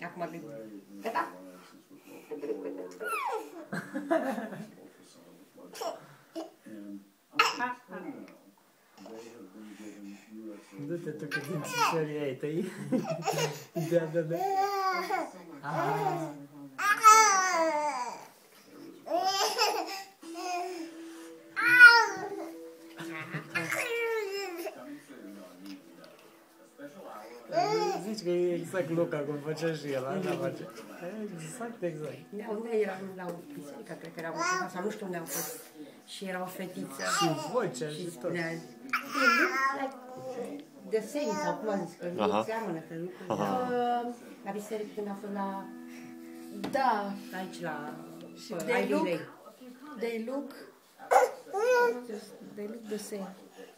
Acum bine. Gata? Du-te tu cu dințișorii ai tăi. Da. Zici că e exact Luca cum făcea și el, așa face. Exact. Unde eram la o biserică, cred că era o sau nu știu unde am fost. Și era o fetiță. Și vocea și tot. Deseni sau cum a zis, că nu seamănă, că lucruri la biserică când a fost la... Da. Aici la... Și they look the same.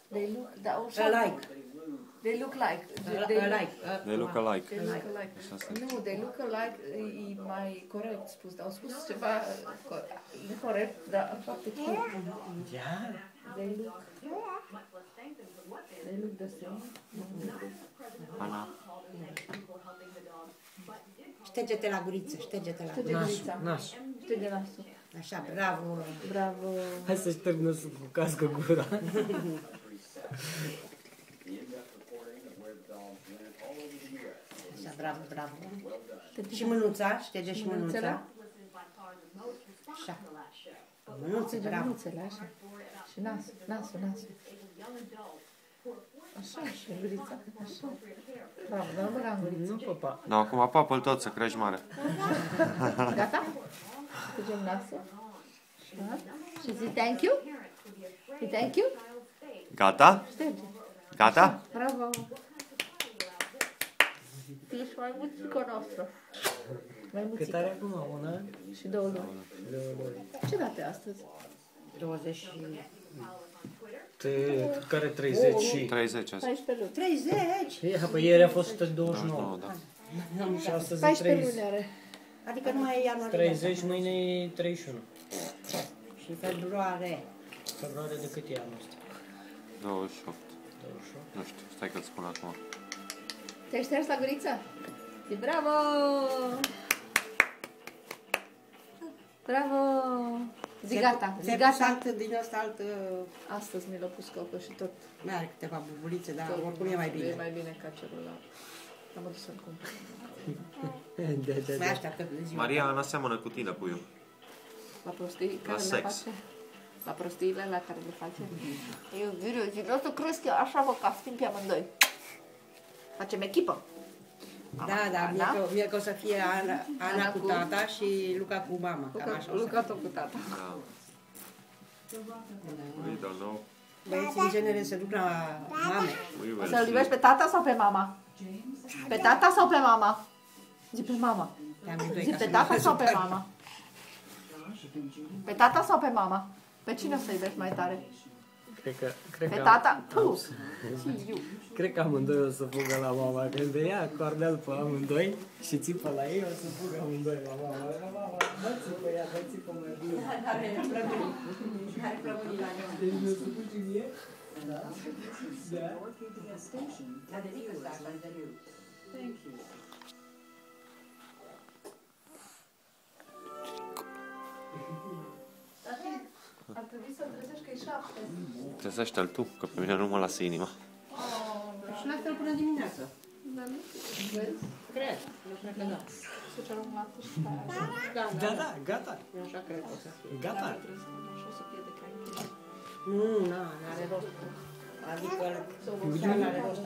They look, da, alike. They look like. They look alike. Nu, they look alike e mai corect spus, dar au spus ceva incorect, dar foarte cute. They look the same. Ana. Șterge-te la guriță, șterge-te la guriță. Naș. Șterge nasul. Așa, bravo. Bravo. Hai să-și termină să cucască gura. Așa, bravo. Și mânuța, șterge și mânuța. Așa. Mânuțe, bravo. Mânuțele, așa. Și nasul. Așa, și gurița, așa. Bravo, dar nu băga în guriță. Nu, papa. Da, acum apapă-l tot să crești mare. Gata? Ștergem nasul. Așa. Și zi thank you? Thank you? Gata? Șterge. Gata? Bravo. Ești mai mulțică noastră. Mai mulțică. Cât are acum? Una? Și 2 luni. Ce date astăzi? 20 care 30 și... 30 asta. 14 luni. 30? Păi ieri a fost 29. Da. Și astăzi 14 30. luni are. Adică nu mai e ianuarie. 30, mâine e 31. Și februarie. Februarie de cât e anul ăsta? 28. 28. Nu știu, stai că-ți spun acum. Te-ai șters la guriță? E bravo! Bravo! Zi gata, zi gata. Din ăsta alt... Astăzi mi l-a pus copă și tot. Mai are câteva bubulițe, dar oricum e mai bine. E mai bine ca celălalt. Am adus să-l cumpăr. Mai așteaptă de ziua. Maria, Ana seamănă cu tine, puiul. La prostii care le sex. face? La prostiile la care le face? Eu zic, nu tu crezi că așa vă castim pe amândoi. Facem echipă. Da, mie că o să fie Ana cu tata și Luca cu mama. Luca tot cu tata. Da. We don't know. Băieții în genere se duc la mame. O să-l iubești pe tata sau pe mama? Pe tata sau pe mama? Zi pe mama. Zi pe tata sau pe mama? Pe tata sau pe mama? Pe cine o să iubești mai tare? Cred Pe că tata? Cred că amândoi o să fugă la mama. Când ia Cornel pe amândoi și țipă la ei, o să fugă amândoi la mama. Mama, dați-i pe ea, dați-i pe mărie. Care plămânii la ea. Deci mi-o să duci mie? Da. La dedică ăsta, la dedică. Thank you. Ar trebui să-l trezești că e 7. Trezește-l tu, că pe mine nu mă lasă inima. Și lasă-l până dimineață. Da, nu? Vezi? Cred. Eu cred că da. Să cerăm lapte și pe aia. Da, gata. Eu așa cred că o să fie. Gata. Și o să fie de cranky. Nu, n-are rost. Adică n-are rost.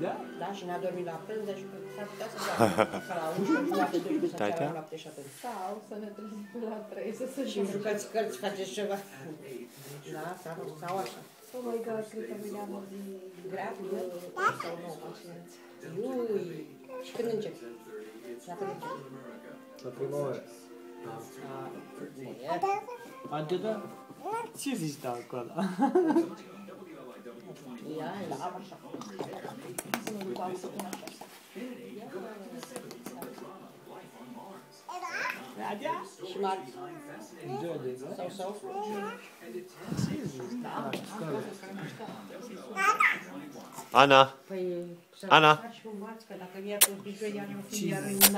Da? Da, și ne-a dormit la prânz, deci s-ar putea să facă ca la 11, jumătate, 12, să ceară lapte și atât. Sau să ne trezim la 3, să se Și jucați cărți, faceți ceva. Da, sau așa. Oh my God, cred că vine anul zi grafică sau nu, pacienți. Iui! Și când începi? La când începi? La primăvară. Ante, da? Ce zici ta acolo? Ia, am așa. Să nu după am să pun așa. Și marți. Sau. Ana! Păi, Ana! și un marți, că dacă iar pe joi, iar eu fi iar în